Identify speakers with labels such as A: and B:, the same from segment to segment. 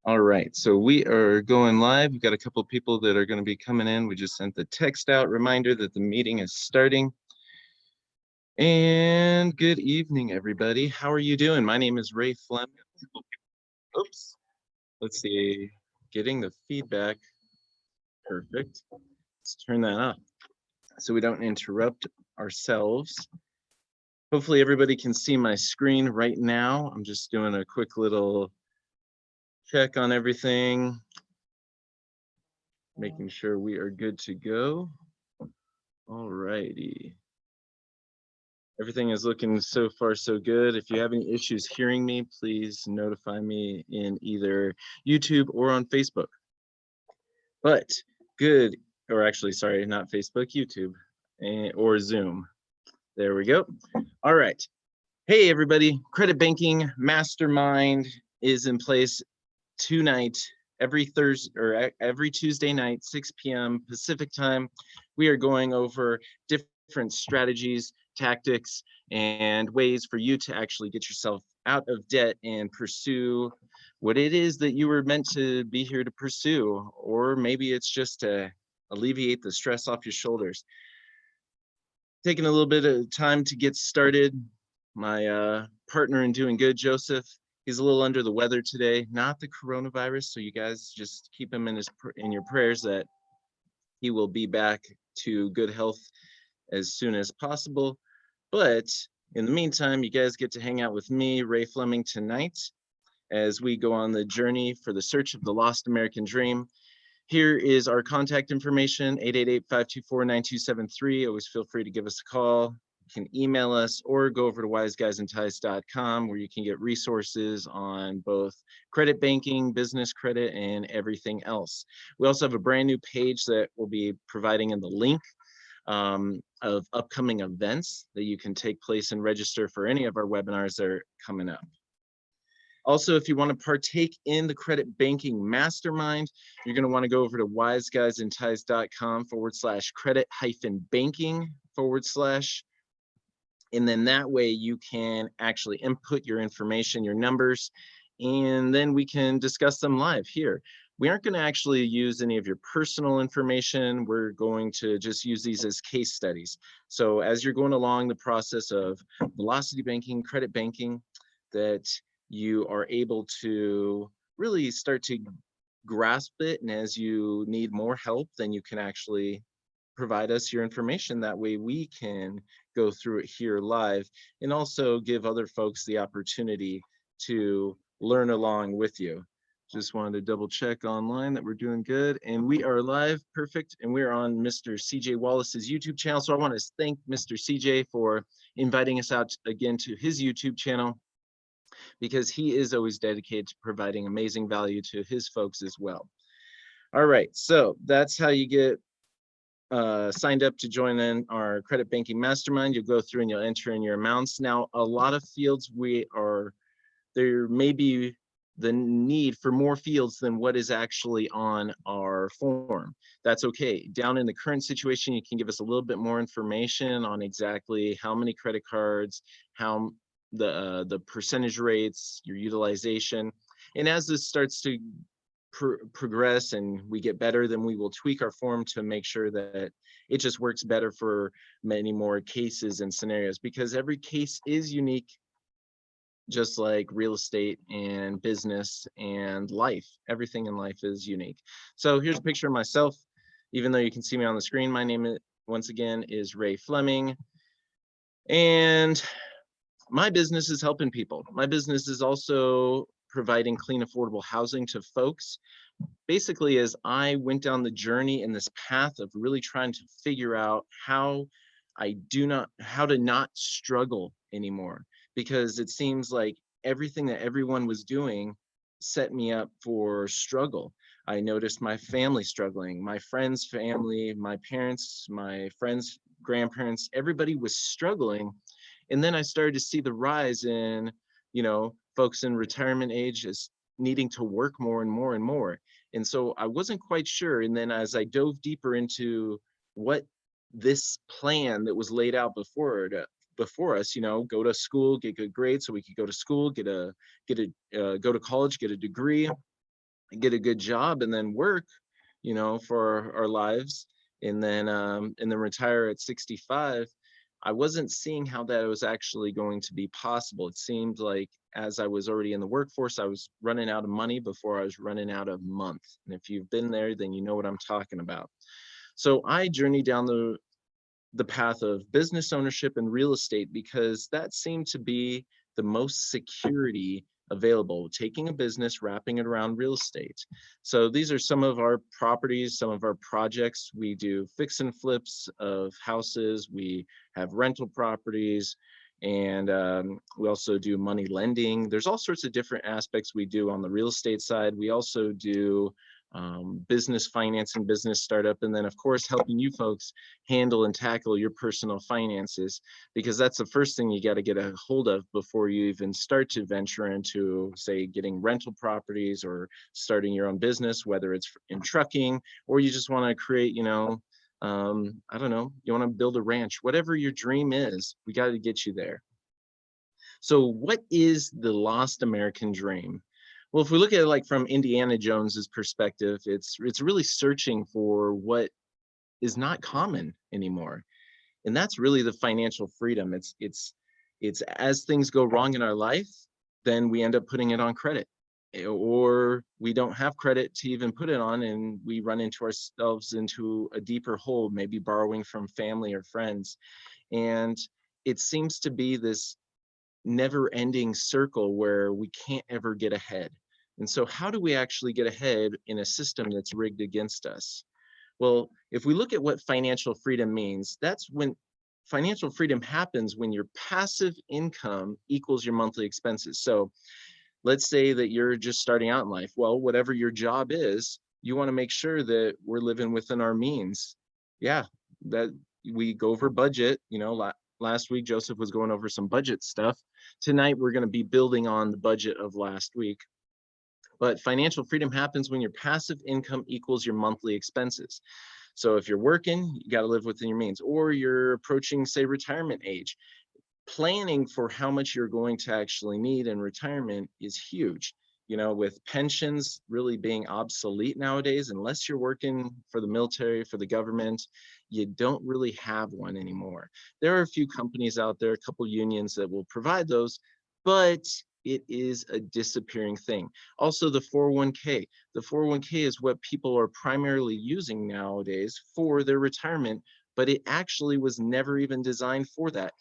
A: All right, so we are going live. We've got a couple of people that are going to be coming in. We just sent the text out reminder that the meeting is starting. And good evening, everybody. How are you doing? My name is Ray Fleming. Oops. Let's see. Getting the feedback. Perfect. Let's turn that off so we don't interrupt ourselves. Hopefully everybody can see my screen right now. I'm just doing a quick little check on everything, making sure we are good to go. All righty. Everything is looking so far so good. If you have any issues hearing me, please notify me in either YouTube or on Facebook. But good, or actually, sorry, not Facebook, YouTube, or Zoom. There we go. All right. Hey, everybody. Credit Banking Mastermind is in place tonight, every Thursday or every Tuesday night, 6 p.m. Pacific time. We are going over different strategies, tactics, and ways for you to actually get yourself out of debt and pursue what it is that you were meant to be here to pursue, or maybe it's just to alleviate the stress off your shoulders. Taking a little bit of time to get started. My partner in doing good, Joseph, he's a little under the weather today, not the coronavirus, so you guys just keep him in your prayers that he will be back to good health as soon as possible. But in the meantime, you guys get to hang out with me, Ray Fleming, tonight as we go on the journey for the search of the lost American dream. Here is our contact information, 888-524-9273. Always feel free to give us a call. You can email us or go over to wiseguysinties.com where you can get resources on both credit banking, business credit, and everything else. We also have a brand new page that we'll be providing in the link of upcoming events that you can take place and register for any of our webinars that are coming up. Also, if you want to partake in the Credit Banking Mastermind, you're going to want to go over to wiseguysinties.com/credit-banking/ and then that way you can actually input your information, your numbers, and then we can discuss them live here. We aren't going to actually use any of your personal information. We're going to just use these as case studies. So as you're going along the process of velocity banking, credit banking, that you are able to really start to grasp it. And as you need more help, then you can actually provide us your information. That way we can go through it here live and also give other folks the opportunity to learn along with you. Just wanted to double check online that we're doing good, and we are live. Perfect. And we're on Mr. CJ Wallace's YouTube channel. So I want to thank Mr. CJ for inviting us out again to his YouTube channel, because he is always dedicated to providing amazing value to his folks as well. All right, so that's how you get signed up to join in our Credit Banking Mastermind. You'll go through and you'll enter in your amounts. Now, a lot of fields there may be the need for more fields than what is actually on our form. That's okay. Down in the current situation, you can give us a little bit more information on exactly how many credit cards, how the percentage rates, your utilization. And as this starts to progress and we get better, then we will tweak our form to make sure that it just works better for many more cases and scenarios, because every case is unique, just like real estate and business and life. Everything in life is unique. So here's a picture of myself. Even though you can see me on the screen, my name, once again, is Ray Fleming. And my business is helping people. My business is also providing clean, affordable housing to folks. Basically, as I went down the journey in this path of really trying to figure out how to not struggle anymore, because it seems like everything that everyone was doing set me up for struggle. I noticed my family struggling, my friends' family, my parents, my friends' grandparents, everybody was struggling. And then I started to see the rise in, folks in retirement age as needing to work more and more and more. And so I wasn't quite sure. And then as I dove deeper into what this plan that was laid out before us, go to school, get good grades so we could go to school, go to college, get a degree, get a good job and then work, for our lives, and then retire at 65. I wasn't seeing how that was actually going to be possible. It seemed like as I was already in the workforce, I was running out of money before I was running out of month. And if you've been there, then you know what I'm talking about. So I journeyed down the path of business ownership and real estate because that seemed to be the most security available, taking a business, wrapping it around real estate. So these are some of our properties, some of our projects. We do fix and flips of houses. We have rental properties, and we also do money lending. There's all sorts of different aspects we do on the real estate side. We also do business financing, business startup, and then of course helping you folks handle and tackle your personal finances, because that's the first thing you got to get a hold of before you even start to venture into, say, getting rental properties or starting your own business, whether it's in trucking or you just want to create, I don't know, you want to build a ranch, whatever your dream is, we got to get you there. So what is the lost American dream? Well, if we look at it like from Indiana Jones's perspective, it's really searching for what is not common anymore. And that's really the financial freedom. It's as things go wrong in our life, then we end up putting it on credit, or we don't have credit to even put it on, and we run into ourselves into a deeper hole, maybe borrowing from family or friends. And it seems to be this never ending circle where we can't ever get ahead. And so how do we actually get ahead in a system that's rigged against us? Well, if we look at what financial freedom means, that's when financial freedom happens when your passive income equals your monthly expenses. So let's say that you're just starting out in life. Well, whatever your job is, you want to make sure that we're living within our means. Yeah, that we go over budget. Last week, Joseph was going over some budget stuff. Tonight, we're going to be building on the budget of last week. But financial freedom happens when your passive income equals your monthly expenses. So if you're working, you got to live within your means, or you're approaching, say, retirement age. Planning for how much you're going to actually need in retirement is huge. With pensions really being obsolete nowadays, unless you're working for the military, for the government, you don't really have one anymore. There are a few companies out there, a couple unions that will provide those, but it is a disappearing thing. Also, the 401k. The 401k is what people are primarily using nowadays for their retirement, but it actually was never even designed for that.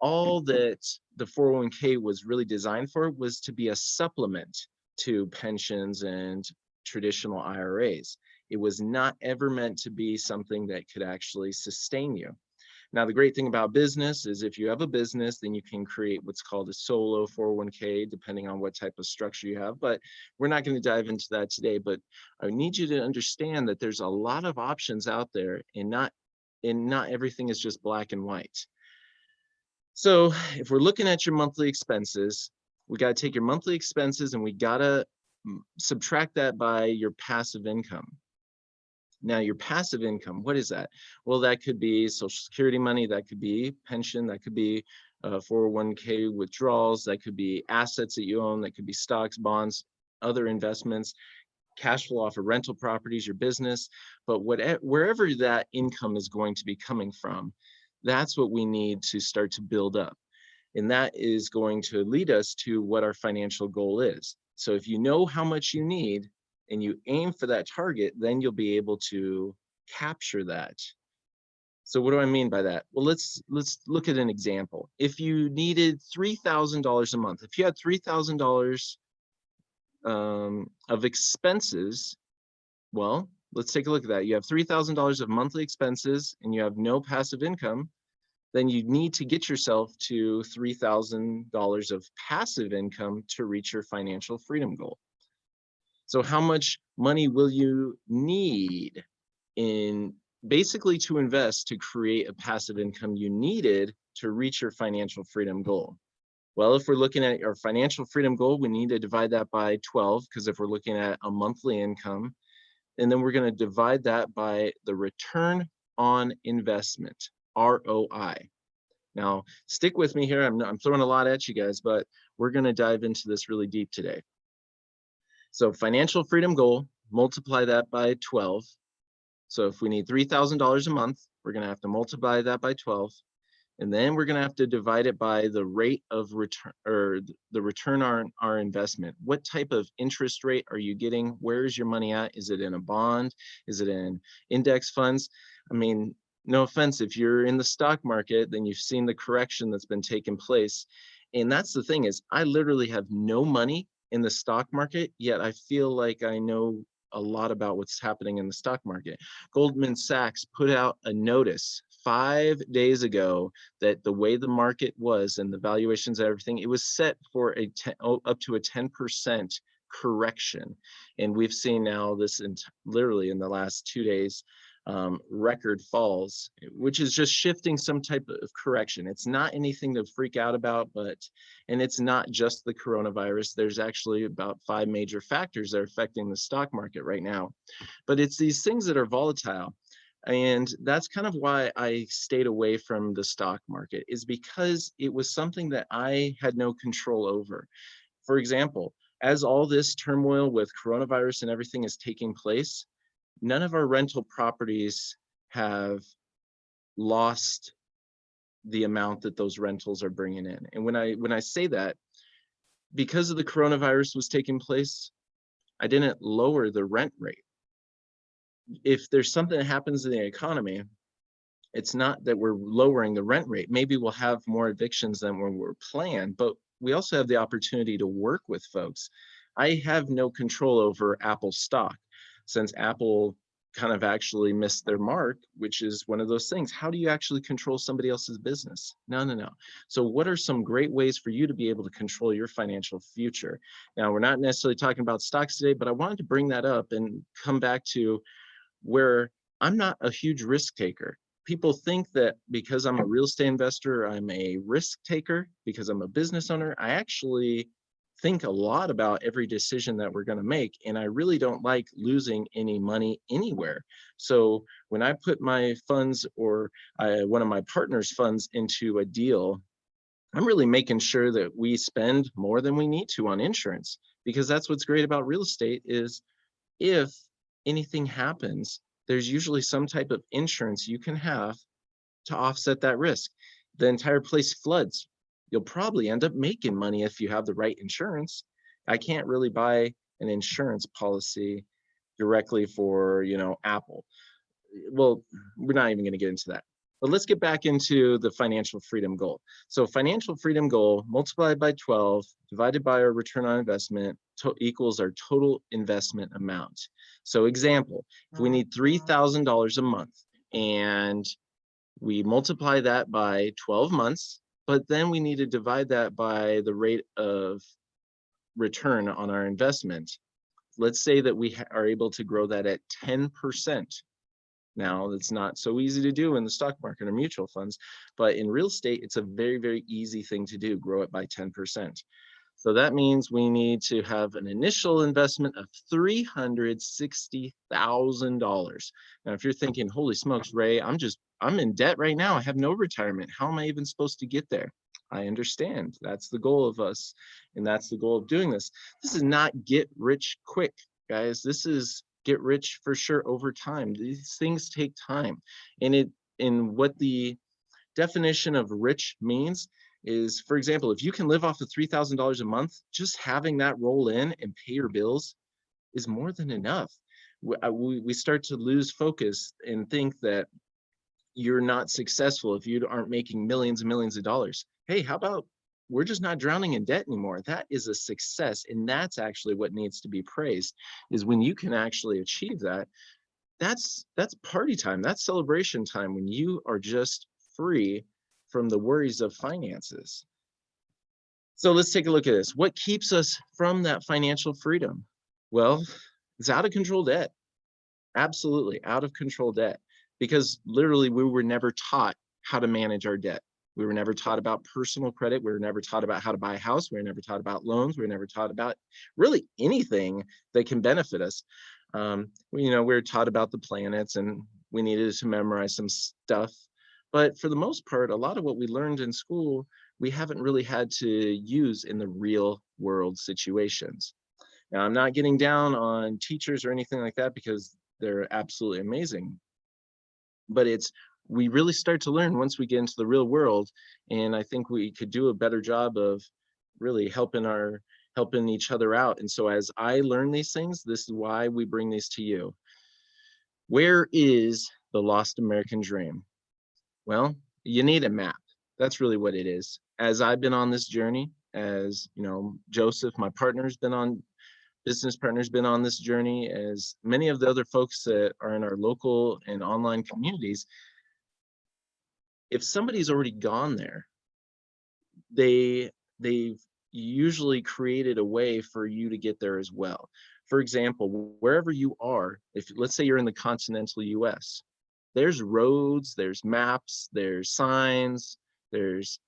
A: All that the 401k was really designed for was to be a supplement to pensions and traditional IRAs. It was not ever meant to be something that could actually sustain you. Now, the great thing about business is if you have a business, then you can create what's called a solo 401k, depending on what type of structure you have. But we're not going to dive into that today. But I need you to understand that there's a lot of options out there, and not everything is just black and white. So if we're looking at your monthly expenses, we got to take your monthly expenses and we got to subtract that by your passive income. Now, your passive income, what is that? Well, that could be Social Security money, that could be pension, that could be 401k withdrawals, that could be assets that you own, that could be stocks, bonds, other investments, cash flow off of rental properties, your business. But wherever that income is going to be coming from, that's what we need to start to build up. And that is going to lead us to what our financial goal is. So if you know how much you need and you aim for that target, then you'll be able to capture that. So what do I mean by that? Well, let's look at an example. If you needed $3,000 a month, if you had $3,000 of expenses, well, let's take a look at that. You have $3,000 of monthly expenses and you have no passive income, then you need to get yourself to $3,000 of passive income to reach your financial freedom goal. So how much money will you need in basically to invest to create a passive income you needed to reach your financial freedom goal? Well, if we're looking at our financial freedom goal, we need to divide that by 12, because if we're looking at a monthly income, and then we're going to divide that by the return on investment, ROI. Now, stick with me here. I'm throwing a lot at you guys, but we're going to dive into this really deep today. So financial freedom goal, multiply that by 12. So if we need $3,000 a month, we're going to have to multiply that by 12. And then we're going to have to divide it by the rate of return, or the return on our investment. What type of interest rate are you getting? Where is your money at? Is it in a bond? Is it in index funds? I mean, no offense, if you're in the stock market, then you've seen the correction that's been taking place. And that's the thing, is I literally have no money in the stock market, yet I feel like I know a lot about what's happening in the stock market. Goldman Sachs put out a notice 5 days ago that the way the market was and the valuations and everything, it was set for up to a 10% correction. And we've seen now this literally in the last 2 days, record falls, which is just shifting some type of correction. It's not anything to freak out about, and it's not just the coronavirus. There's actually about 5 major factors that are affecting the stock market right now. But it's these things that are volatile. And that's kind of why I stayed away from the stock market, is because it was something that I had no control over. For example, as all this turmoil with coronavirus and everything is taking place, none of our rental properties have lost the amount that those rentals are bringing in. And when I say that, because of the coronavirus was taking place, I didn't lower the rent rate. If there's something that happens in the economy, it's not that we're lowering the rent rate. Maybe we'll have more evictions than when we're planned, but we also have the opportunity to work with folks. I have no control over Apple stock, since Apple kind of actually missed their mark, which is one of those things. How do you actually control somebody else's business? No. So what are some great ways for you to be able to control your financial future? Now, we're not necessarily talking about stocks today, but I wanted to bring that up and come back to where I'm not a huge risk taker. People think that because I'm a real estate investor, I'm a risk taker. Because I'm a business owner, I actually think a lot about every decision that we're going to make. And I really don't like losing any money anywhere. So when I put my funds, or one of my partner's funds, into a deal, I'm really making sure that we spend more than we need to on insurance, because that's what's great about real estate, is if anything happens, there's usually some type of insurance you can have to offset that risk. The entire place floods, you'll probably end up making money if you have the right insurance. I can't really buy an insurance policy directly for, Apple. Well, we're not even going to get into that. But let's get back into the financial freedom goal. So financial freedom goal multiplied by 12 divided by our return on investment equals our total investment amount. So example, if we need $3,000 a month and we multiply that by 12 months, but then we need to divide that by the rate of return on our investment. Let's say that we are able to grow that at 10%. Now, that's not so easy to do in the stock market or mutual funds, but in real estate, it's a very, very easy thing to do, grow it by 10%. So that means we need to have an initial investment of $360,000. Now, if you're thinking, holy smokes, Ray, I'm in debt right now. I have no retirement. How am I even supposed to get there? I understand. That's the goal of us. And that's the goal of doing this. This is not get rich quick, guys. This is get rich for sure over time. These things take time. And what the definition of rich means is, for example, if you can live off of $3,000 a month, just having that roll in and pay your bills is more than enough. We start to lose focus and think that you're not successful if you aren't making millions and millions of dollars. Hey, how about we're just not drowning in debt anymore? That is a success. And that's actually what needs to be praised, is when you can actually achieve that. That's party time. That's celebration time, when you are just free from the worries of finances. So let's take a look at this. What keeps us from that financial freedom? Well, it's out of control debt. Absolutely out of control debt, because literally we were never taught how to manage our debt. We were never taught about personal credit. We were never taught about how to buy a house. We were never taught about loans. We were never taught about really anything that can benefit us. We were taught about the planets, and we needed to memorize some stuff. But for the most part, a lot of what we learned in school, we haven't really had to use in the real world situations. Now, I'm not getting down on teachers or anything like that because they're absolutely amazing, but we really start to learn once we get into the real world, and I think we could do a better job of really helping each other out. And so as I learn these things, this is why we bring these to you. Where is the lost American dream? Well, you need a map. That's really what it is. As I've been on this journey, as you know, Joseph, my partner's been on business partner's been on this journey, as many of the other folks that are in our local and online communities, if somebody's already gone there, they've usually created a way for you to get there as well. For example, wherever you are, if let's say you're in the continental US, there's roads, there's maps, there's signs, there's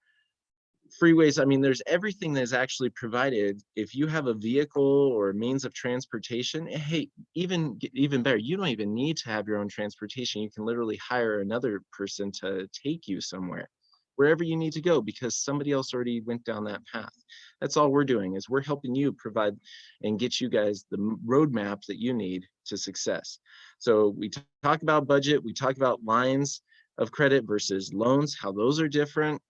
A: freeways. I mean, there's everything that's actually provided. If you have a vehicle or a means of transportation, hey, even better, you don't even need to have your own transportation. You can literally hire another person to take you somewhere, wherever you need to go, because somebody else already went down that path. That's all we're doing, is we're helping you provide and get you guys the roadmap that you need to success. So we talk about budget, we talk about lines of credit versus loans, how those are different.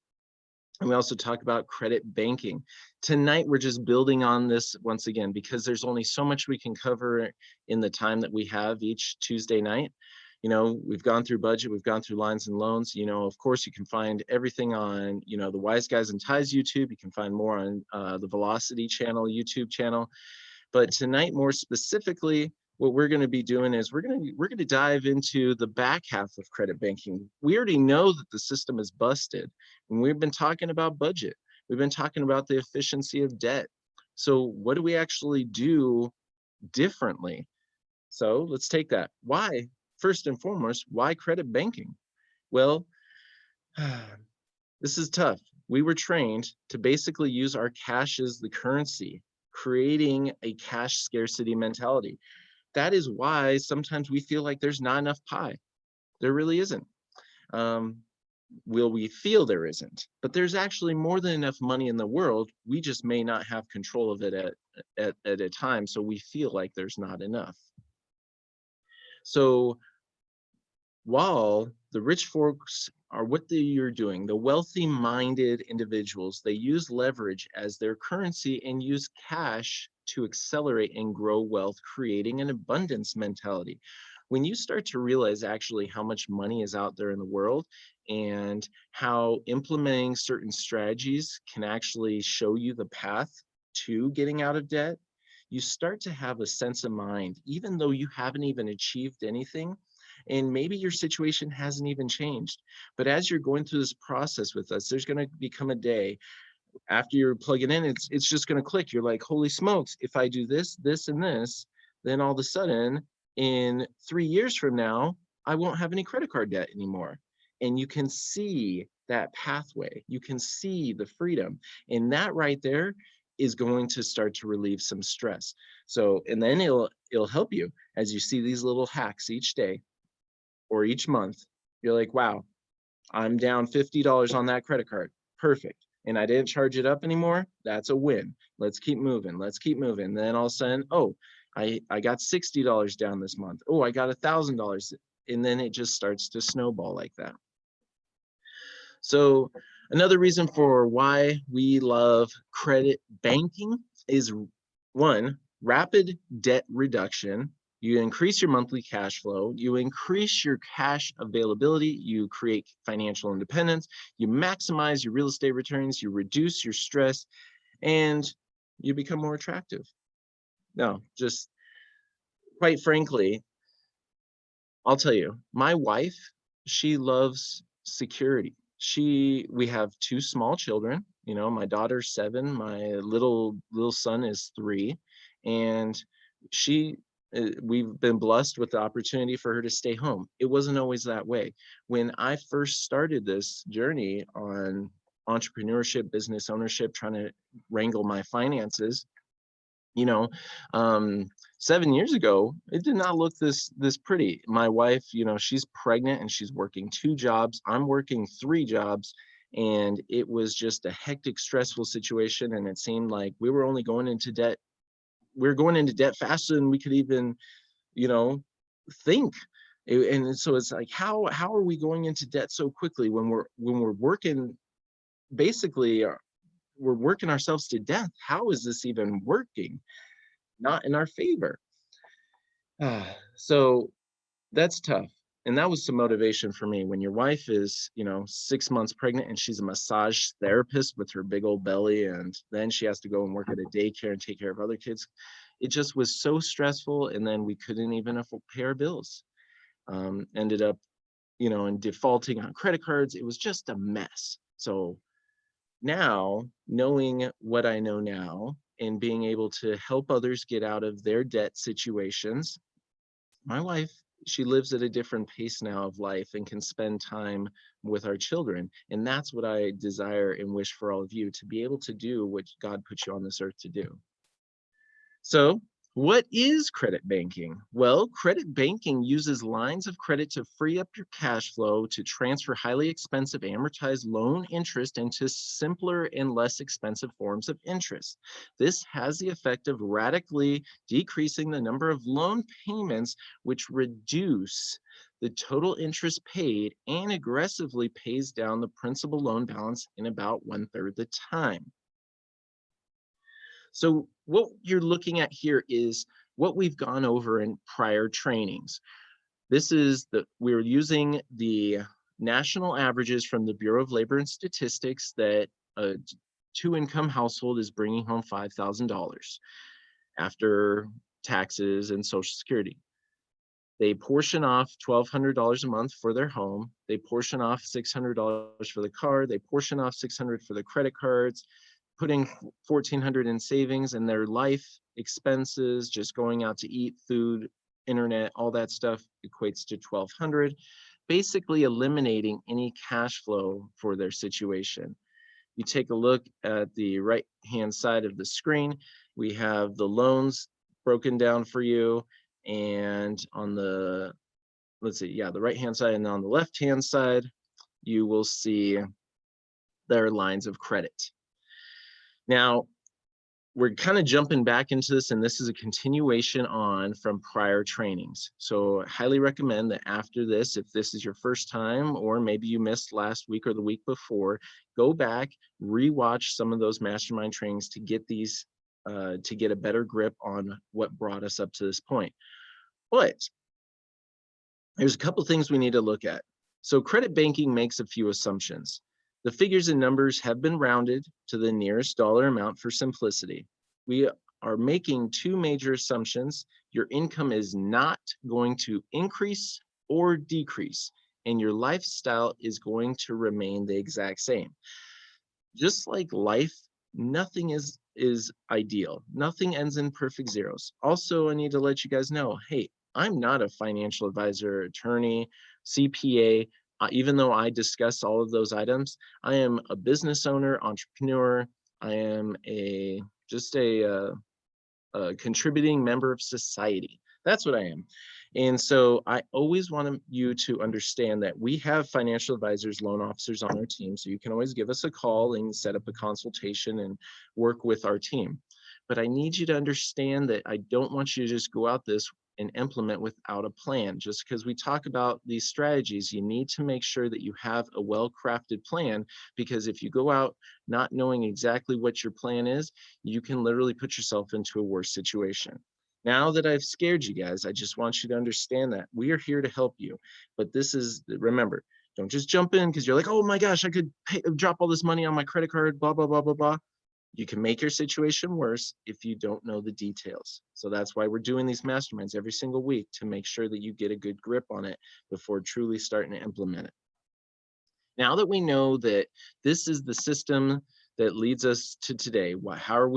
A: And we also talk about credit banking. Tonight, we're just building on this once again, because there's only so much we can cover in the time that we have each Tuesday night. You know, we've gone through budget, we've gone through lines and loans. You know, of course, you can find everything on, you know, the Wise Guys and Ties YouTube. You can find more on the Velocity channel, YouTube channel. But tonight, more specifically, what we're going to be doing is we're going to dive into the back half of credit banking. We already know that the system is busted, and we've been talking about budget. We've been talking about the efficiency of debt. So what do we actually do differently? So let's take that. Why? First and foremost, why credit banking? Well, this is tough. We were trained to basically use our cash as the currency, creating a cash scarcity mentality. That is why sometimes we feel like there's not enough pie. There really isn't. Will we feel there isn't? But there's actually more than enough money in the world. We just may not have control of it at a time, so we feel like there's not enough. So while the rich folks are what you're doing, the wealthy-minded individuals, they use leverage as their currency and use cash to accelerate and grow wealth, creating an abundance mentality. When you start to realize actually how much money is out there in the world and how implementing certain strategies can actually show you the path to getting out of debt, you start to have a sense of mind, even though you haven't even achieved anything. And maybe your situation hasn't even changed. But as you're going through this process with us, there's going to become a day after you're plugging in, it's just going to click. You're like, holy smokes, if I do this, this, and this, then all of a sudden, in 3 years from now, I won't have any credit card debt anymore. And you can see that pathway. You can see the freedom. And that right there is going to start to relieve some stress. So, and then it'll help you as you see these little hacks each day or each month. You're like, wow, I'm down $50 on that credit card. Perfect. And I didn't charge it up anymore. That's a win. Let's keep moving. Let's keep moving. Then all of a sudden, oh, I got $60 down this month. Oh, I got $1,000. And then it just starts to snowball like that. So another reason for why we love credit banking is, one, rapid debt reduction. You increase your monthly cash flow, you increase your cash availability, you create financial independence, you maximize your real estate returns, you reduce your stress, and you become more attractive. No, just quite frankly, I'll tell you, my wife, she loves security. We have 2 small children. You know, my daughter's 7, my little son is 3, and we've been blessed with the opportunity for her to stay home. It wasn't always that way. When I first started this journey on entrepreneurship, business ownership, trying to wrangle my finances, you know, 7 years ago, it did not look this pretty. My wife, you know, she's pregnant and she's working 2 jobs. I'm working 3 jobs, and it was just a hectic, stressful situation. And it seemed like we were only going into debt we're going into debt faster than we could even, you know, think. And so it's like, how are we going into debt so quickly when we're working, basically we're working ourselves to death? How is this even working? Not in our favor. So that's tough. And that was some motivation for me. When your wife is, 6 months pregnant and she's a massage therapist with her big old belly, and then she has to go and work at a daycare and take care of other kids, it just was so stressful. And then we couldn't even pay our bills. Ended up, in defaulting on credit cards. It was just a mess. So now, knowing what I know now and being able to help others get out of their debt situations, my wife, she lives at a different pace now of life and can spend time with our children. And that's what I desire and wish for all of you, to be able to do what God put you on this earth to do. So, what is credit banking? Well, credit banking uses lines of credit to free up your cash flow to transfer highly expensive amortized loan interest into simpler and less expensive forms of interest. This has the effect of radically decreasing the number of loan payments, which reduce the total interest paid and aggressively pays down the principal loan balance in about 1/3 the time. So what you're looking at here is what we've gone over in prior trainings. We're using the national averages from the Bureau of Labor and Statistics that a two-income household is bringing home $5,000 after taxes and Social Security. They portion off $1,200 a month for their home. They portion off $600 for the car. They portion off $600 for the credit cards, putting $1,400 in savings, and their life expenses, just going out to eat, food, internet, all that stuff equates to $1,200, basically eliminating any cash flow for their situation. You take a look at the right-hand side of the screen, we have the loans broken down for you, and on the, the right-hand side, and on the left-hand side, you will see their lines of credit. Now, we're kind of jumping back into this, and this is a continuation on from prior trainings. So I highly recommend that after this, if this is your first time, or maybe you missed last week or the week before, go back, rewatch some of those mastermind trainings to get these, to get a better grip on what brought us up to this point. But there's a couple things we need to look at. So credit banking makes a few assumptions. The figures and numbers have been rounded to the nearest dollar amount for simplicity. We are making two major assumptions. Your income is not going to increase or decrease, and your lifestyle is going to remain the exact same. Just like life, nothing is ideal. Nothing ends in perfect zeros. Also, I need to let you guys know, hey, I'm not a financial advisor, attorney, CPA. Even though I discuss all of those items, I am a business owner, entrepreneur. I am just a contributing member of society. That's what I am. And so I always want you to understand that we have financial advisors, loan officers on our team. So you can always give us a call and set up a consultation and work with our team. But I need you to understand that I don't want you to just go out this and implement without a plan. Just because we talk about these strategies, you need to make sure that you have a well-crafted plan, because if you go out not knowing exactly what your plan is, you can literally put yourself into a worse situation. Now that I've scared you guys, I just want you to understand that we are here to help you. But remember, don't just jump in because you're like, oh my gosh, I could drop all this money on my credit card, blah, blah, blah, blah, blah. You can make your situation worse if you don't know the details. So that's why we're doing these masterminds every single week, to make sure that you get a good grip on it before truly starting to implement it. Now that we know that this is the system that leads us to today, how are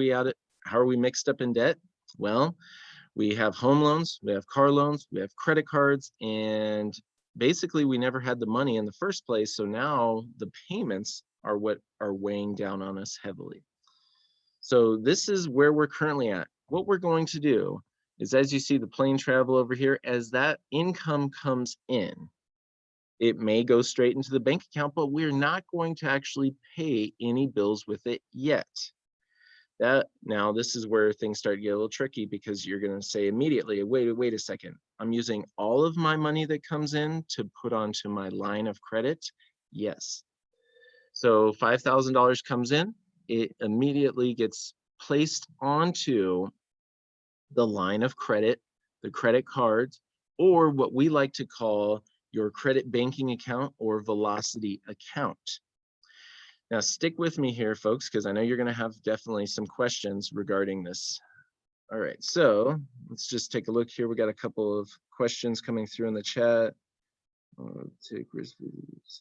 A: we mixed up in debt? Well, we have home loans, we have car loans, we have credit cards, and basically we never had the money in the first place. So now the payments are what are weighing down on us heavily. So this is where we're currently at. What we're going to do is, as you see the plane travel over here, as that income comes in, it may go straight into the bank account, but we're not going to actually pay any bills with it yet. Now this is where things start to get a little tricky, because you're going to say immediately, wait a second, I'm using all of my money that comes in to put onto my line of credit. Yes. So $5,000 comes in, it immediately gets placed onto the line of credit, the credit cards, or what we like to call your credit banking account or velocity account. Now, stick with me here, folks, because I know you're going to have definitely some questions regarding this. All right, so let's just take a look here. We got a couple of questions coming through in the chat. Take risk,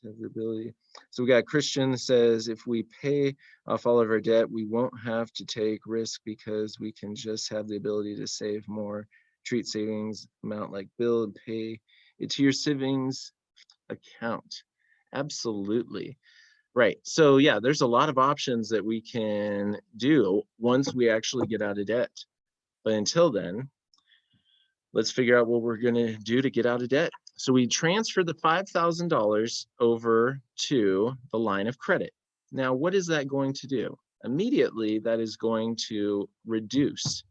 A: have the ability. So we got Christian says, if we pay off all of our debt, we won't have to take risk because we can just have the ability to save more. Treat savings amount like build, pay it to your savings account. Absolutely. Right. So yeah, there's a lot of options that we can do once we actually get out of debt. But until then, let's figure out what we're going to do to get out of debt. So we transfer the $5,000 over to the line of credit. Now, what is that going to do? Immediately, that is going to reduce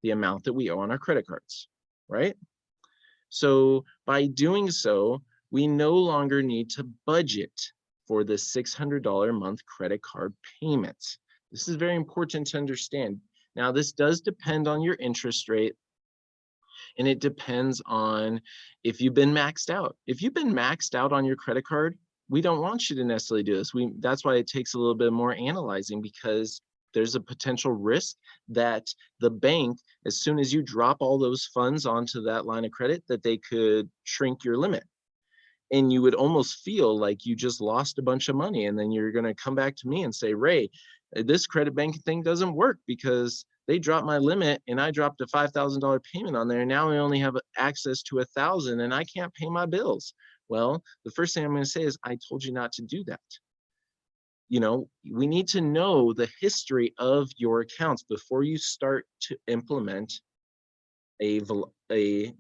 A: the amount that we owe on our credit cards, right? So by doing so, we no longer need to budget for the $600 a month credit card payments. This is very important to understand. Now, this does depend on your interest rate, and it depends on if you've been maxed out. If you've been maxed out on your credit card, we don't want you to necessarily do this. That's why it takes a little bit more analyzing, because there's a potential risk that the bank, as soon as you drop all those funds onto that line of credit, that they could shrink your limit. And you would almost feel like you just lost a bunch of money. And then you're going to come back to me and say, Ray, this credit banking thing doesn't work because they dropped my limit and I dropped a $5,000 payment on there. And now I only have access to $1,000 and I can't pay my bills. Well, the first thing I'm going to say is, I told you not to do that. You know, we need to know the history of your accounts before you start to implement a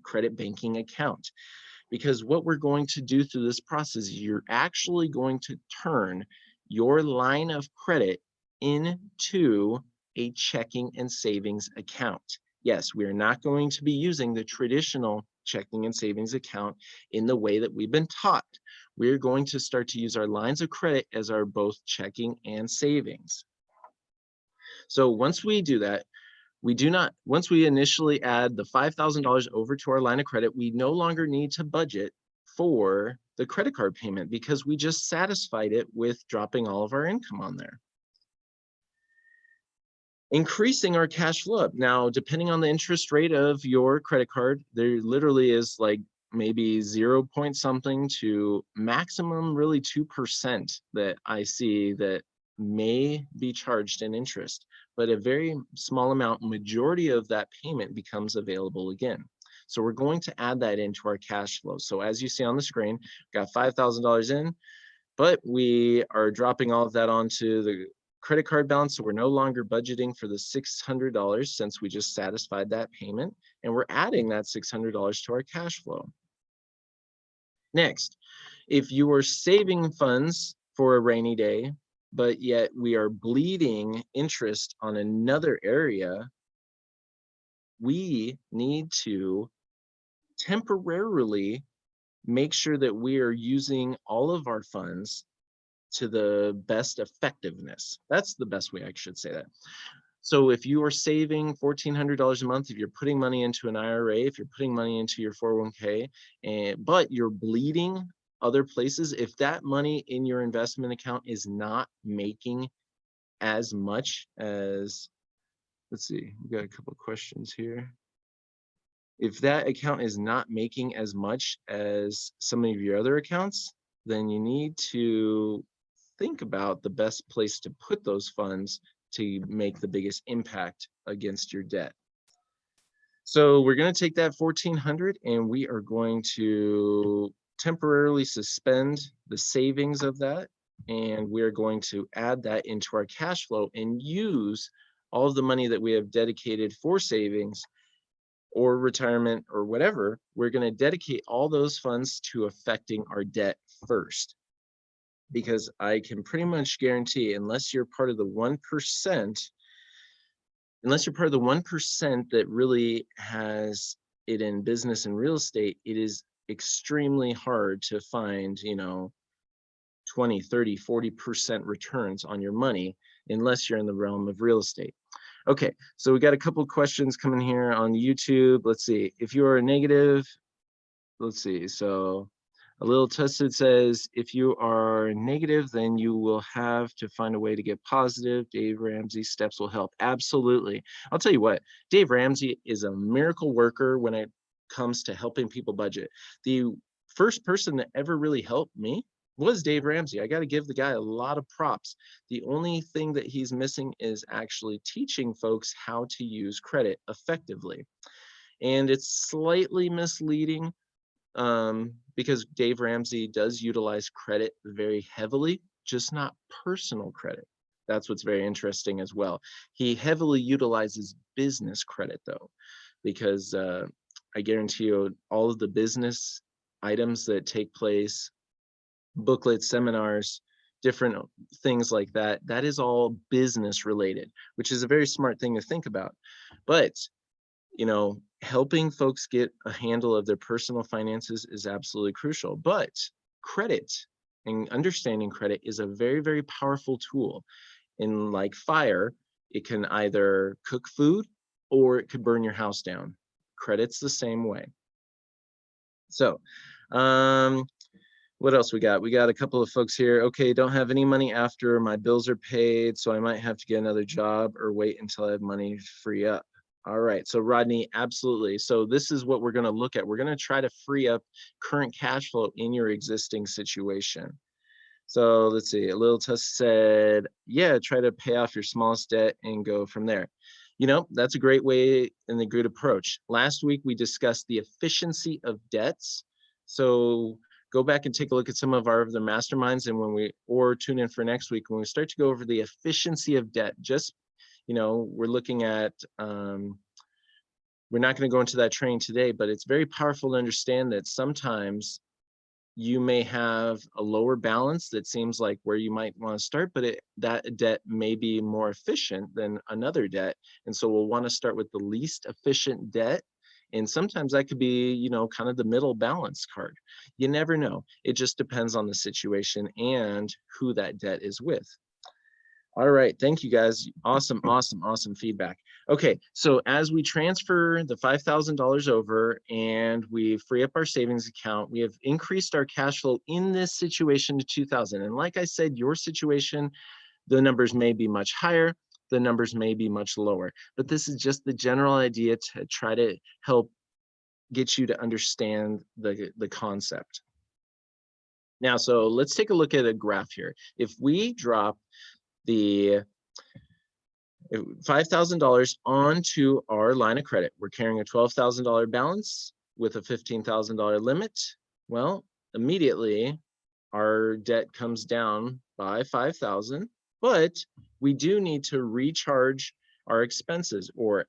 A: credit banking account. Because what we're going to do through this process is you're actually going to turn your line of credit into a checking and savings account. Yes, we are not going to be using the traditional checking and savings account in the way that we've been taught. We're going to start to use our lines of credit as our both checking and savings. So once we do that, once we initially add the $5,000 over to our line of credit, we no longer need to budget for the credit card payment because we just satisfied it with dropping all of our income on there. Increasing our cash flow up. Now, depending on the interest rate of your credit card, there literally is like maybe 0 point something to maximum really 2% that I see that may be charged in interest, but a very small amount, majority of that payment becomes available again. So we're going to add that into our cash flow. So as you see on the screen, got $5,000 in, but we are dropping all of that onto the credit card balance. So we're no longer budgeting for the $600 since we just satisfied that payment, and we're adding that $600 to our cash flow. Next, if you are saving funds for a rainy day, but yet we are bleeding interest on another area, we need to temporarily make sure that we are using all of our funds to the best effectiveness. That's the best way I should say that. So if you are saving $1,400 a month, if you're putting money into an IRA, if you're putting money into your 401k, but you're bleeding other places, if that money in your investment account is not making as much as, let's see, we got a couple of questions here. If that account is not making as much as some of your other accounts, then you need to think about the best place to put those funds to make the biggest impact against your debt. So we're going to take that $1,400 and we are going to temporarily suspend the savings of that, and we're going to add that into our cash flow and use all of the money that we have dedicated for savings or retirement or whatever. We're going to dedicate all those funds to affecting our debt first, because I can pretty much guarantee, unless you're part of the 1%, unless you're part of the 1% that really has it in business and real estate, it is extremely hard to find, 20, 30, 40% returns on your money unless you're in the realm of real estate. Okay, so we got a couple questions coming here on YouTube. Let's see. If you are a negative, let's see. So a little tested says, if you are negative, then you will have to find a way to get positive. Dave Ramsey steps will help. Absolutely. I'll tell you what, Dave Ramsey is a miracle worker when it comes to helping people budget. The first person that ever really helped me was Dave Ramsey. I got to give the guy a lot of props. The only thing that he's missing is actually teaching folks how to use credit effectively. And it's slightly misleading because Dave Ramsey does utilize credit very heavily, just not personal credit. That's what's very interesting as well. He heavily utilizes business credit though, because I guarantee you all of the business items that take place, booklets, seminars, different things like that, that is all business related, which is a very smart thing to think about. But helping folks get a handle of their personal finances is absolutely crucial. But credit and understanding credit is a very, very powerful tool. And like fire, it can either cook food or it could burn your house down. Credit's the same way. So, what else we got? We got a couple of folks here. Okay, don't have any money after my bills are paid, so I might have to get another job or wait until I have money to free up. All right, so Rodney, absolutely. So this is what we're going to look at. We're going to try to free up current cash flow in your existing situation. So let's see, a little test said, yeah, try to pay off your smallest debt and go from there. That's a great way and a good approach. Last week, we discussed the efficiency of debts. So go back and take a look at some of our other masterminds, and or tune in for next week when we start to go over the efficiency of debt. Just we're looking at, we're not going to go into that training today, but it's very powerful to understand that sometimes you may have a lower balance that seems like where you might want to start, but that debt may be more efficient than another debt. And so we'll want to start with the least efficient debt. And sometimes that could be, kind of the middle balance card. You never know. It just depends on the situation and who that debt is with. All right, thank you guys. Awesome, awesome, awesome feedback. Okay, so as we transfer the $5,000 over and we free up our savings account, we have increased our cash flow in this situation to 2,000. And like I said, your situation, the numbers may be much higher, the numbers may be much lower, but this is just the general idea to try to help get you to understand the concept. Now, so let's take a look at a graph here. If we drop the $5,000 onto our line of credit, we're carrying a $12,000 balance with a $15,000 limit. Well, immediately our debt comes down by $5,000, but we do need to recharge our expenses or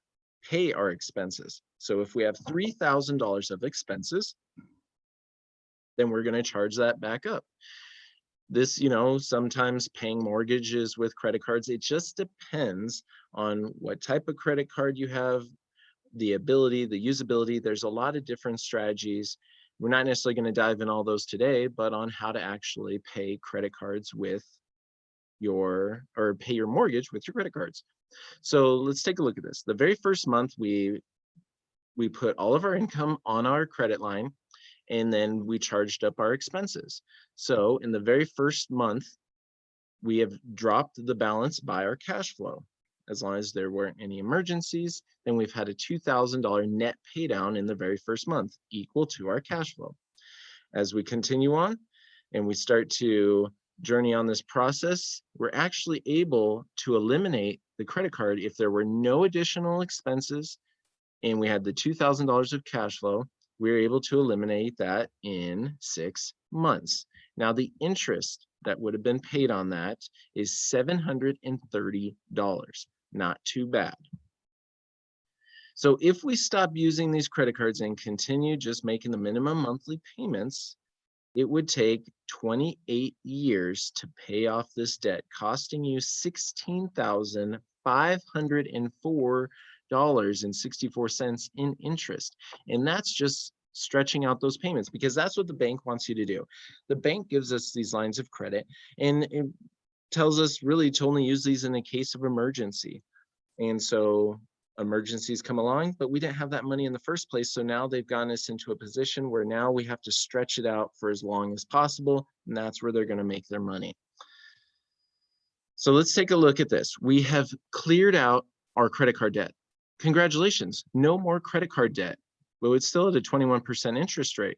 A: pay our expenses. So if we have $3,000 of expenses, then we're going to charge that back up. This, sometimes paying mortgages with credit cards, it just depends on what type of credit card you have, the ability, the usability. There's a lot of different strategies. We're not necessarily going to dive in all those today, but on how to actually pay credit cards with or pay your mortgage with your credit cards. So let's take a look at this. The very first month, we put all of our income on our credit line, and then we charged up our expenses. So in the very first month, we have dropped the balance by our cash flow. As long as there weren't any emergencies, then we've had a $2,000 net pay down in the very first month, equal to our cash flow. As we continue on and we start to journey on this process, we're actually able to eliminate the credit card if there were no additional expenses and we had the $2,000 of cash flow. We were able to eliminate that in 6 months. Now, the interest that would have been paid on that is $730. Not too bad. So if we stop using these credit cards and continue just making the minimum monthly payments, it would take 28 years to pay off this debt, costing you $16,500 $504.64 in interest. And that's just stretching out those payments, because that's what the bank wants you to do. The bank gives us these lines of credit, and it tells us really to only use these in a case of emergency. And so emergencies come along, but we didn't have that money in the first place. So now they've gotten us into a position where now we have to stretch it out for as long as possible. And that's where they're going to make their money. So let's take a look at this. We have cleared out our credit card debt. Congratulations, no more credit card debt. Well, it's still at a 21% interest rate.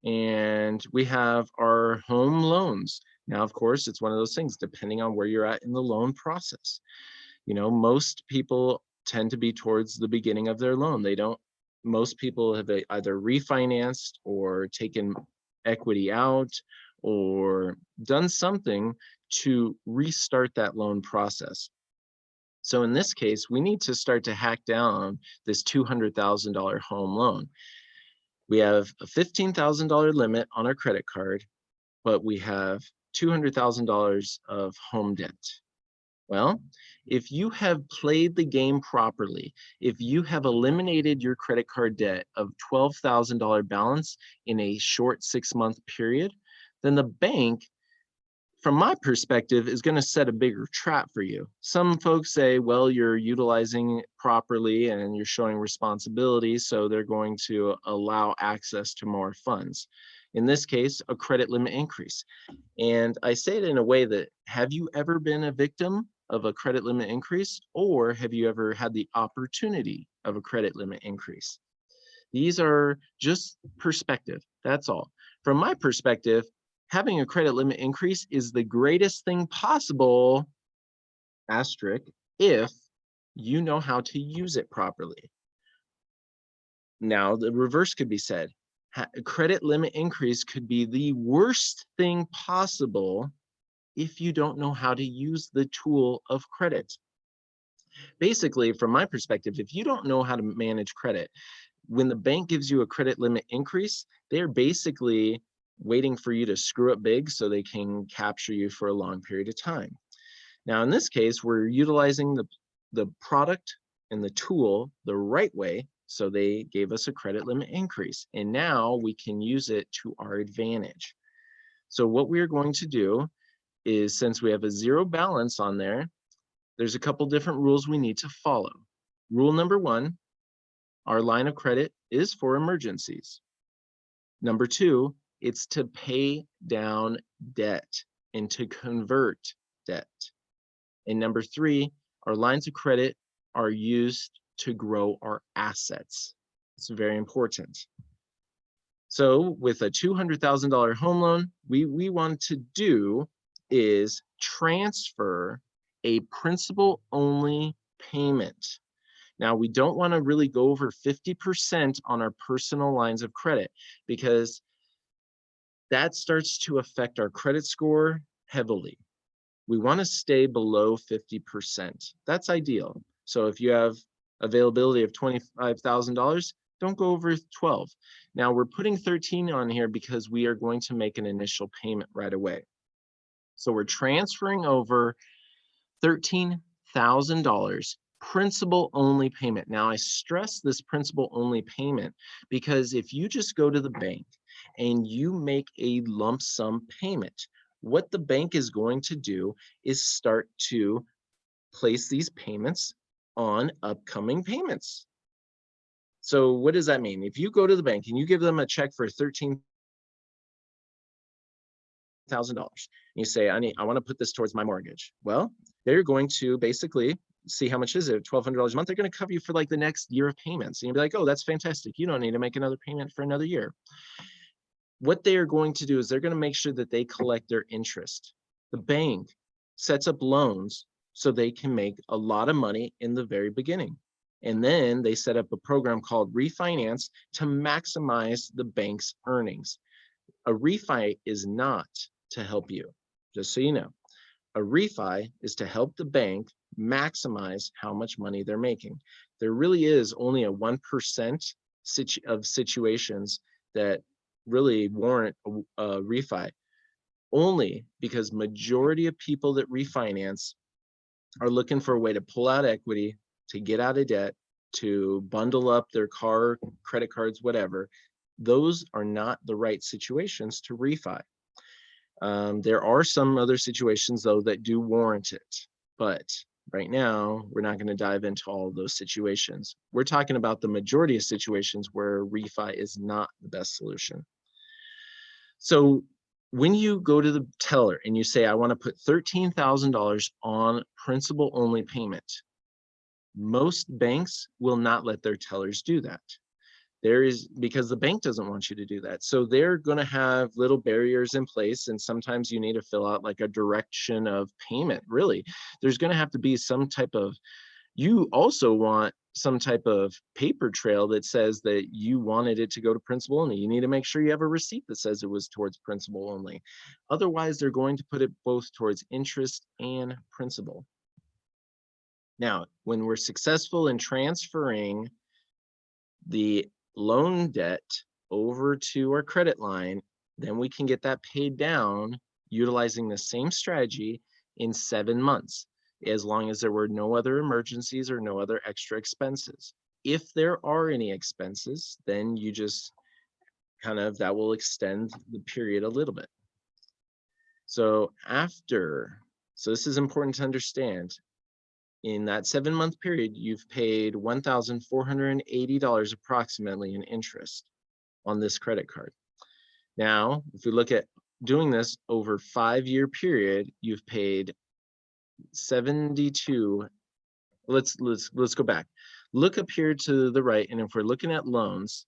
A: And we have our home loans. Now, of course, it's one of those things, depending on where you're at in the loan process. You know, most people tend to be towards the beginning of their loan. Most people have either refinanced or taken equity out or done something to restart that loan process. So in this case, we need to start to hack down this $200,000 home loan. We have a $15,000 limit on our credit card, but we have $200,000 of home debt. Well, if you have played the game properly, if you have eliminated your credit card debt of $12,000 balance in a short 6-month period, then the bank, from my perspective, is going to set a bigger trap for you. Some folks say, well, you're utilizing it properly and you're showing responsibility, so they're going to allow access to more funds. In this case, a credit limit increase. And I say it in a way that, have you ever been a victim of a credit limit increase, or have you ever had the opportunity of a credit limit increase? These are just perspective, that's all. From my perspective, having a credit limit increase is the greatest thing possible, asterisk, if you know how to use it properly. Now, the reverse could be said. A credit limit increase could be the worst thing possible if you don't know how to use the tool of credit. Basically, from my perspective, if you don't know how to manage credit, when the bank gives you a credit limit increase, they're basically waiting for you to screw up big so they can capture you for a long period of time. Now, in this case, we're utilizing the product and the tool the right way, so they gave us a credit limit increase, and now we can use it to our advantage. So what we're going to do is, since we have a zero balance on there, there's a couple different rules we need to follow. Rule number 1, our line of credit is for emergencies. Number 2, it's to pay down debt and to convert debt. And number 3, our lines of credit are used to grow our assets. It's very important. So with a $200,000 home loan, we want to do is transfer a principal only payment. Now, we don't want to really go over 50% on our personal lines of credit, because that starts to affect our credit score heavily. We want to stay below 50%. That's ideal. So if you have availability of $25,000, don't go over 12. Now we're putting 13 on here because we are going to make an initial payment right away. So we're transferring over $13,000 principal only payment. Now I stress this principal only payment because if you just go to the bank and you make a lump sum payment, what the bank is going to do is start to place these payments on upcoming payments. So what does that mean? If you go to the bank and you give them a check for $13,000, and you say, I want to put this towards my mortgage. Well, they're going to basically see how much is it, $1,200 a month. They're going to cover you for like the next year of payments. And you'll be like, oh, that's fantastic. You don't need to make another payment for another year. What they are going to do is they're going to make sure that they collect their interest. The bank sets up loans so they can make a lot of money in the very beginning. And then they set up a program called refinance to maximize the bank's earnings. A refi is not to help you, just so you know. A refi is to help the bank maximize how much money they're making. There really is only a 1% of situations that really warrant a refi, only because majority of people that refinance are looking for a way to pull out equity, to get out of debt, to bundle up their car, credit cards, whatever, those are not the right situations to refi. There are some other situations though that do warrant it, but right now we're not going to dive into all of those situations. We're talking about the majority of situations where refi is not the best solution. So when you go to the teller and you say, I want to put $13,000 on principal only payment, most banks will not let their tellers do that. Because the bank doesn't want you to do that. So they're going to have little barriers in place. And sometimes you need to fill out like a direction of payment. Really, there's going to have to be some type of, you also want some type of paper trail that says that you wanted it to go to principal only. You need to make sure you have a receipt that says it was towards principal only. Otherwise, they're going to put it both towards interest and principal. Now, when we're successful in transferring the loan debt over to our credit line, then we can get that paid down utilizing the same strategy in 7 months, as long as there were no other emergencies or no other extra expenses. If there are any expenses, then you just that will extend the period a little bit. So this is important to understand. In that 7-month period, you've paid $1,480 approximately in interest on this credit card. Now, if we look at doing this over 5-year period, you've paid 72. Let's go back. Look up here to the right, and if we're looking at loans,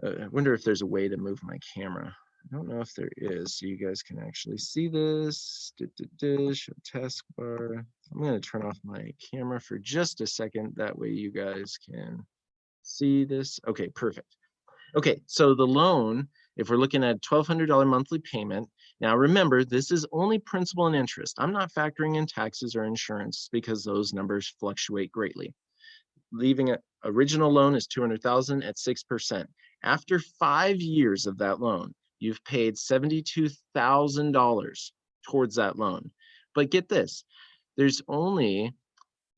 A: I wonder if there's a way to move my camera. I don't know if there is, so you guys can actually see this. Show taskbar. I'm going to turn off my camera for just a second. That way you guys can see this. Okay, perfect. Okay, so the loan, if we're looking at $1,200 monthly payment, now remember, this is only principal and interest. I'm not factoring in taxes or insurance because those numbers fluctuate greatly. Leaving it, original loan is $200,000 at 6%. After 5 years of that loan, you've paid $72,000 towards that loan. But get this, there's only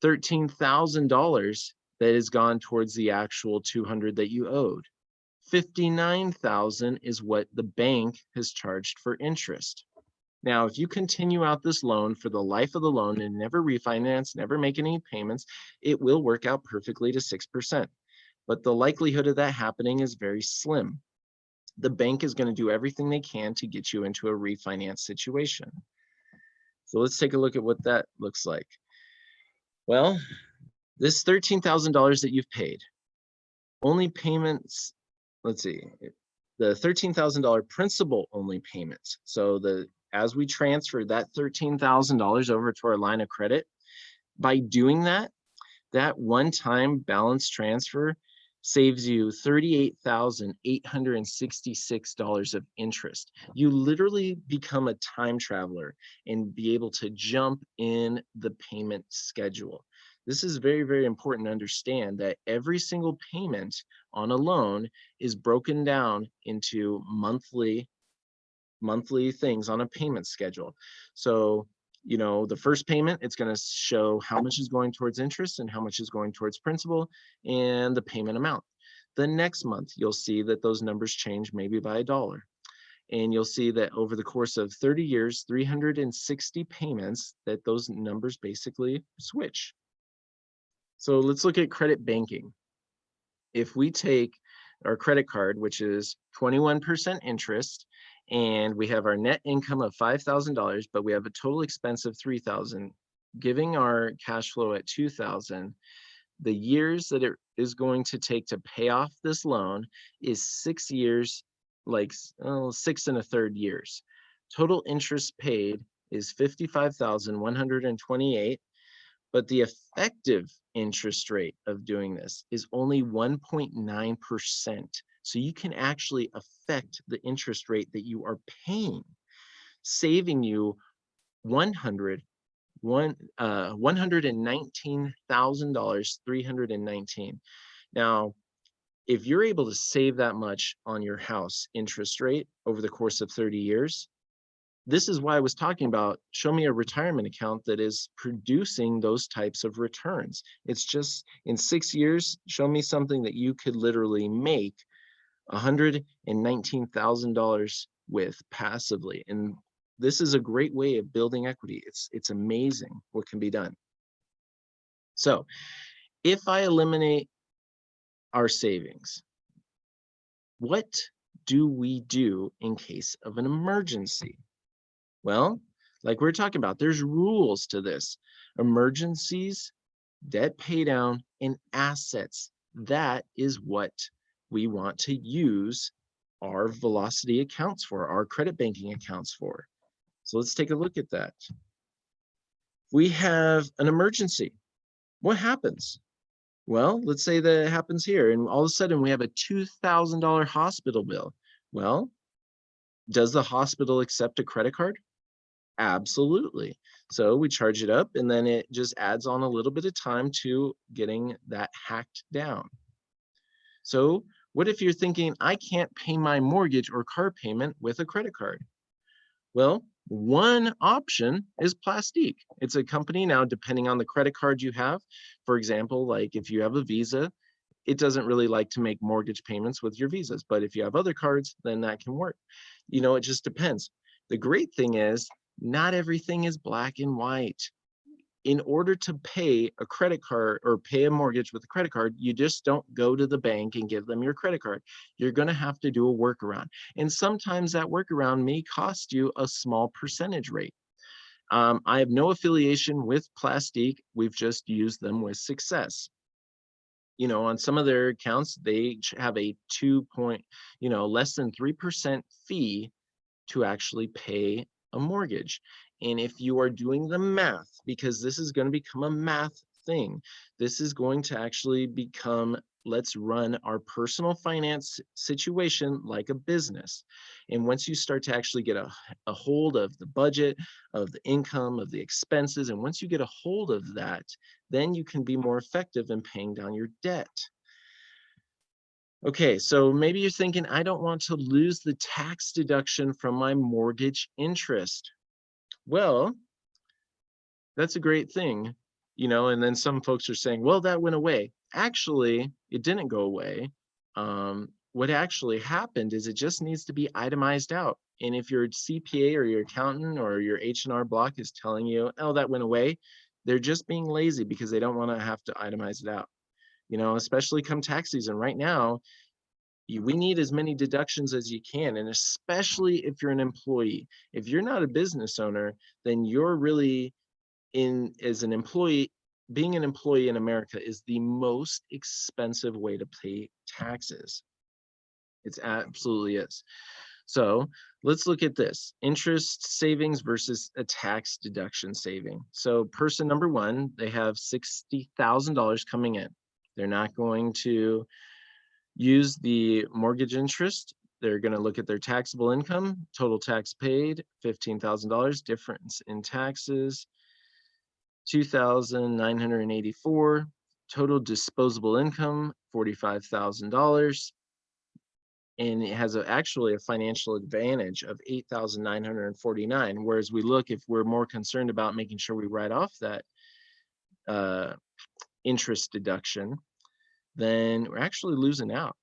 A: $13,000 that has gone towards the actual $200,000 that you owed. $59,000 is what the bank has charged for interest. Now, if you continue out this loan for the life of the loan and never refinance, never make any payments, it will work out perfectly to 6%. But the likelihood of that happening is very slim. The bank is going to do everything they can to get you into a refinance situation. So let's take a look at what that looks like. Well, this $13,000 that you've paid, only payments, let's see, the $13,000 principal only payments. So as we transfer that $13,000 over to our line of credit, by doing that one-time balance transfer saves you $38,866 of interest. You literally become a time traveler and be able to jump in the payment schedule. This is very, very important to understand that every single payment on a loan is broken down into monthly things on a payment schedule. So, the first payment, it's going to show how much is going towards interest and how much is going towards principal and the payment amount. The next month, you'll see that those numbers change maybe by $1. And you'll see that over the course of 30 years, 360 payments, that those numbers basically switch. So let's look at credit banking. If we take our credit card, which is 21% interest, and we have our net income of $5,000, but we have a total expense of $3,000, giving our cash flow at $2,000, the years that it is going to take to pay off this loan is 6 years, 6 1/3 years. Total interest paid is $55,128, but the effective interest rate of doing this is only 1.9%. So you can actually affect the interest rate that you are paying, saving you $119,000, 319. Now, if you're able to save that much on your house interest rate over the course of 30 years, this is why I was talking about, show me a retirement account that is producing those types of returns. It's just in 6 years, show me something that you could literally make $119,000 with passively. And this is a great way of building equity. It's amazing what can be done. So if I eliminate our savings, what do we do in case of an emergency? Well, like we're talking about, there's rules to this. Emergencies, debt pay down, and assets. That is what we want to use our velocity accounts for, our credit banking accounts for. So let's take a look at that. We have an emergency. What happens? Well, let's say that it happens here, and all of a sudden we have a $2,000 hospital bill. Well, does the hospital accept a credit card? Absolutely. So we charge it up, and then it just adds on a little bit of time to getting that hacked down. So what if you're thinking, I can't pay my mortgage or car payment with a credit card? Well, one option is Plastique. It's a company now, depending on the credit card you have. For example, like if you have a Visa, it doesn't really like to make mortgage payments with your Visas, but if you have other cards, then that can work. You know, it just depends. The great thing is not everything is black and white. In order to pay a credit card or pay a mortgage with a credit card, you just don't go to the bank and give them your credit card. You're going to have to do a workaround. And sometimes that workaround may cost you a small percentage rate. I have no affiliation with Plastique. We've just used them with success. You know, on some of their accounts, they have a less than 3% fee to actually pay a mortgage. And if you are doing the math, because this is going to become a math thing, this is going to actually become, let's run our personal finance situation like a business. And once you start to actually get a hold of the budget, of the income, of the expenses, and once you get a hold of that, then you can be more effective in paying down your debt. Okay, so maybe you're thinking, I don't want to lose the tax deduction from my mortgage interest. Well, that's a great thing, you know, and then some folks are saying, well, that went away. Actually, it didn't go away. What actually happened is it just needs to be itemized out. And if your CPA or your accountant or your H&R Block is telling you, oh, that went away, they're just being lazy because they don't want to have to itemize it out. You know, especially come tax season right now, we need as many deductions as you can, and especially if you're an employee. If you're not a business owner, then you're really as an employee. Being an employee in America is the most expensive way to pay taxes. It absolutely is. So let's look at this: interest savings versus a tax deduction saving. So person number one, they have $60,000 coming in. They're not going to use the mortgage interest. They're going to look at their taxable income, total tax paid, $15,000, difference in taxes, $2,984, total disposable income, $45,000. And it has actually a financial advantage of $8,949. Whereas we look, if we're more concerned about making sure we write off that interest deduction, then we're actually losing out.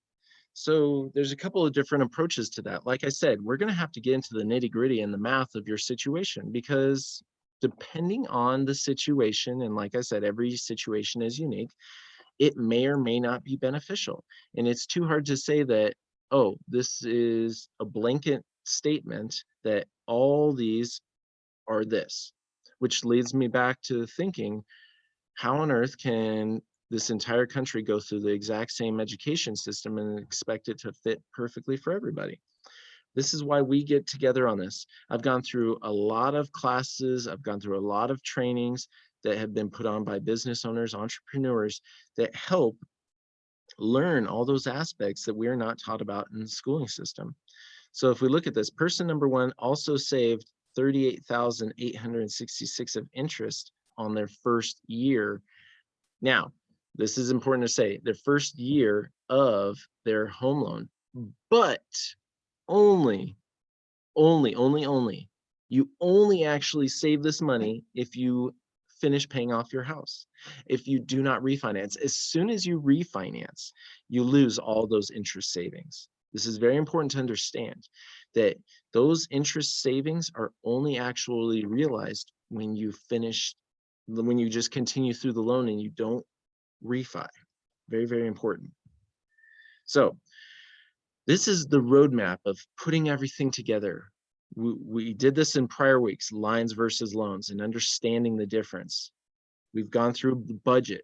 A: So there's a couple of different approaches to that. Like I said, we're going to have to get into the nitty-gritty and the math of your situation, because depending on the situation, and like I said, every situation is unique, it may or may not be beneficial. And it's too hard to say that, oh, this is a blanket statement that all these are this, which leads me back to thinking, how on earth can this entire country go through the exact same education system and expect it to fit perfectly for everybody? This is why we get together on this. I've gone through a lot of classes. I've gone through a lot of trainings that have been put on by business owners, entrepreneurs, that help learn all those aspects that we're not taught about in the schooling system. So if we look at this, person number one also saved $38,866 of interest on their first year. Now, this is important to say, their first year of their home loan, but only You only actually save this money if you finish paying off your house. If you do not refinance, as soon as you refinance, you lose all those interest savings. This is very important to understand that those interest savings are only actually realized when you finish, when you just continue through the loan and you don't refi. Very, very important. So this is the roadmap of putting everything together. We did this in prior weeks, lines versus loans, and understanding the difference. We've gone through the budget.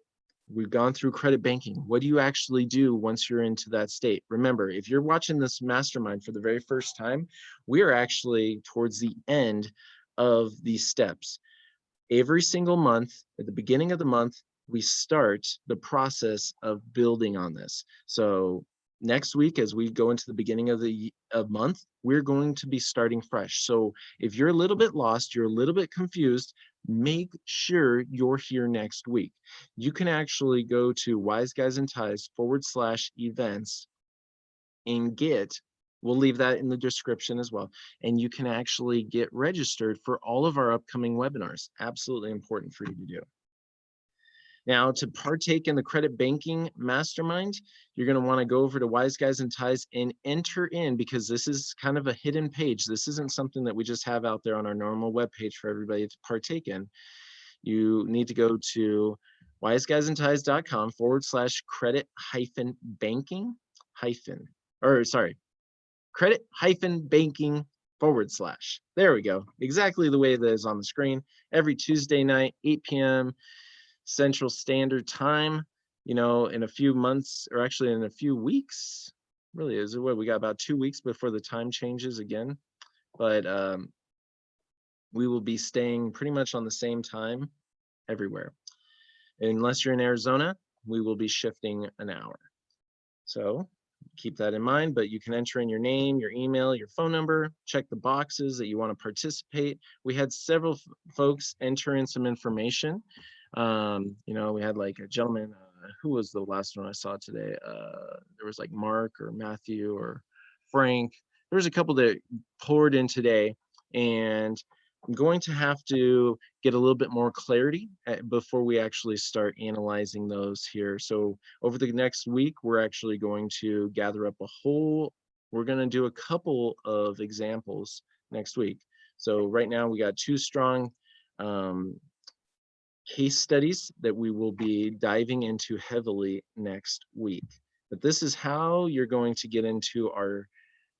A: We've gone through credit banking. What do you actually do once you're into that state? Remember, if you're watching this mastermind for the very first time, we are actually towards the end of these steps. Every single month, at the beginning of the month, we start the process of building on this. So next week, as we go into the beginning of the month, we're going to be starting fresh. So if you're a little bit lost, you're a little bit confused, make sure you're here next week. You can actually go to wiseguysandties/events and we'll leave that in the description as well. And you can actually get registered for all of our upcoming webinars. Absolutely important for you to do. Now, to partake in the credit banking mastermind, you're going to want to go over to Wise Guys and Ties and enter in, because this is kind of a hidden page. This isn't something that we just have out there on our normal webpage for everybody to partake in. You need to go to wiseguysandties.com/credit-banking credit-banking / There we go. Exactly the way that is on the screen. Every Tuesday night, 8 p.m. Central Standard Time, in a few months, or actually in a few weeks, really is what we got, about 2 weeks before the time changes again. But we will be staying pretty much on the same time everywhere. Unless you're in Arizona, we will be shifting an hour. So keep that in mind, but you can enter in your name, your email, your phone number, check the boxes that you want to participate. We had several folks enter in some information. We had like a gentleman, who was the last one I saw today? There was like Mark or Matthew or Frank. There was a couple that poured in today, and I'm going to have to get a little bit more clarity before we actually start analyzing those here. So over the next week, we're actually going to gather up we're going to do a couple of examples next week. So right now we got 2 strong case studies that we will be diving into heavily next week. But this is how you're going to get into our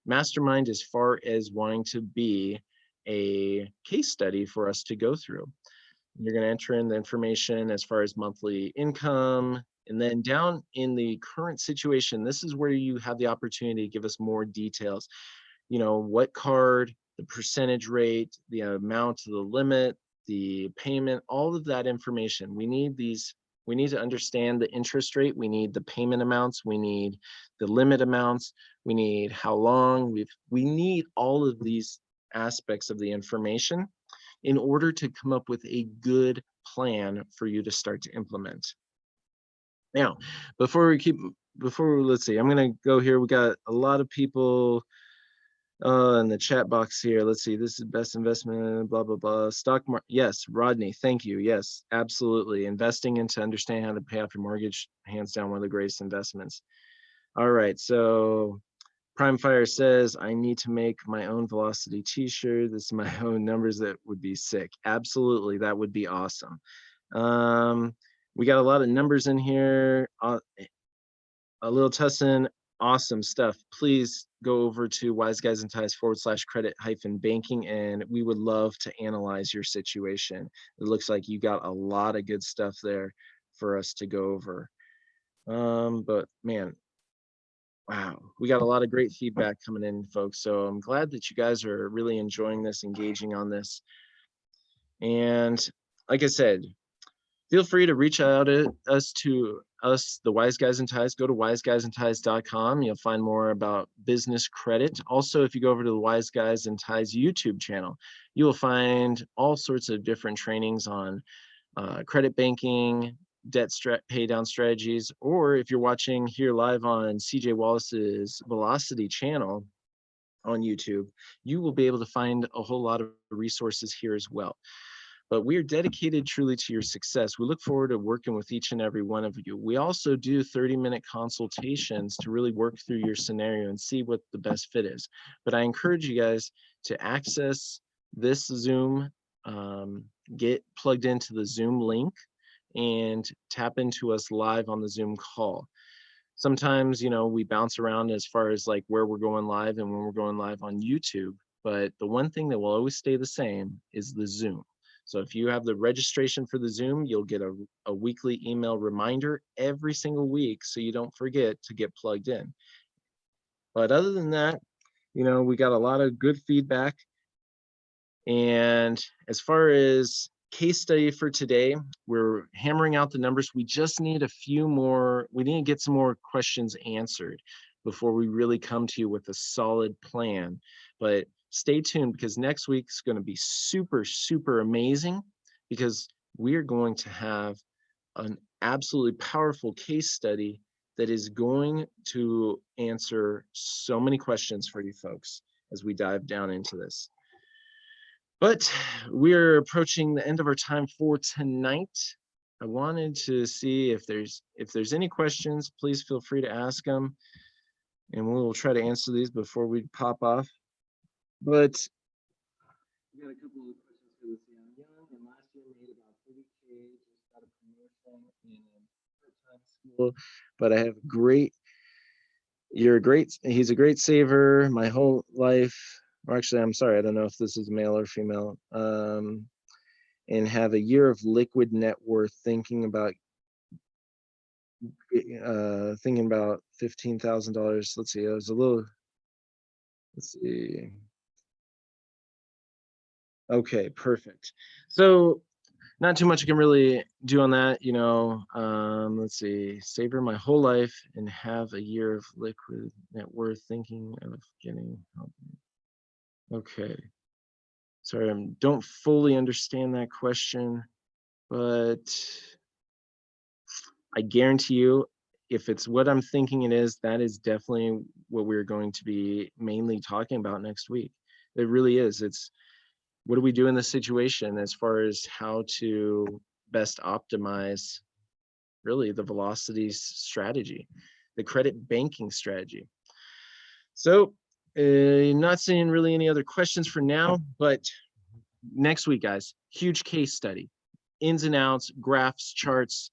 A: mastermind as far as wanting to be a case study for us to go through. You're going to enter in the information as far as monthly income, and then down in the current situation, this is where you have the opportunity to give us more details. What card, the percentage rate, the amount of the limit, the payment, all of that information. We need to understand the interest rate. We need the payment amounts. We need the limit amounts. We need how long. We need all of these aspects of the information in order to come up with a good plan for you to start to implement. Now, let's see, I'm going to go here. We got a lot of people in the chat box here. Let's see, this is best investment, blah, blah, blah. Stock market. Yes, Rodney, thank you. Yes, absolutely. Investing into understanding how to pay off your mortgage, hands down, one of the greatest investments. All right, so Prime Fire says, I need to make my own Velocity t-shirt. This is my own numbers. That would be sick. Absolutely, that would be awesome. We got a lot of numbers in here. A little Tussin, awesome stuff. Please go over to wiseguysandties /credit-banking, and we would love to analyze your situation. It looks like you got a lot of good stuff there for us to go over. But man, wow, we got a lot of great feedback coming in, folks. So I'm glad that you guys are really enjoying this, engaging on this. And like I said, feel free to reach out to us, the Wise Guys and Ties. Go to wiseguysandties.com. You'll find more about business credit. Also, if you go over to the Wise Guys and Ties YouTube channel, you will find all sorts of different trainings on credit banking, debt pay down strategies, or if you're watching here live on CJ Wallace's Velocity channel, on YouTube, you will be able to find a whole lot of resources here as well. But we are dedicated truly to your success. We look forward to working with each and every one of you. We also do 30-minute consultations to really work through your scenario and see what the best fit is. But I encourage you guys to access this Zoom, get plugged into the Zoom link and tap into us live on the Zoom call. Sometimes, you know, we bounce around as far as like where we're going live and when we're going live on YouTube, but the one thing that will always stay the same is the Zoom. So if you have the registration for the Zoom, you'll get a weekly email reminder every single week so you don't forget to get plugged in. But other than that, you know, we got a lot of good feedback. And as far as case study for today, we're hammering out the numbers. We just need a few more, we need to get some more questions answered before we really come to you with a solid plan. But stay tuned, because next week's going to be super, super amazing, because we are going to have an absolutely powerful case study that is going to answer so many questions for you folks as we dive down into this. But we're approaching the end of our time for tonight. I wanted to see if there's any questions, please feel free to ask them, and we'll try to answer these before we pop off. But we got a couple of questions for this. I'm young and last year made about 30K, just got a promotion in part-time school, but I have he's a great saver my whole life. Or actually, I'm sorry, I don't know if this is male or female. And have a year of liquid net worth, thinking about $15,000. Let's see, let's see. Okay, perfect. So not too much I can really do on that, you know. Let's see, saver my whole life and have a year of liquid net worth, thinking of getting help. Okay, sorry, I don't fully understand that question, but I guarantee you, if it's what I'm thinking it is, that is definitely what we're going to be mainly talking about next week. It really is. It's what do we do in this situation as far as how to best optimize really the velocity strategy, the credit banking strategy. So not seeing really any other questions for now, but next week, guys, huge case study, ins and outs, graphs, charts,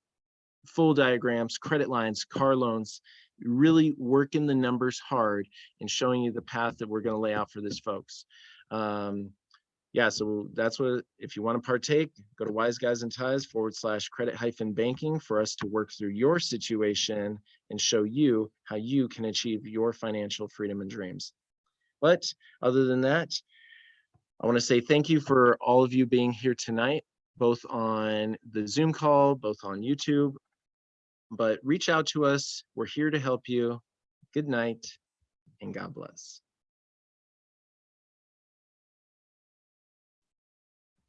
A: full diagrams, credit lines, car loans, really working the numbers hard and showing you the path that we're going to lay out for this, folks. Yeah, so that's what, if you want to partake, go to wiseguysandties.com/credit-banking for us to work through your situation and show you how you can achieve your financial freedom and dreams. But other than that, I want to say thank you for all of you being here tonight, both on the Zoom call, both on YouTube. But reach out to us. We're here to help you. Good night and God bless.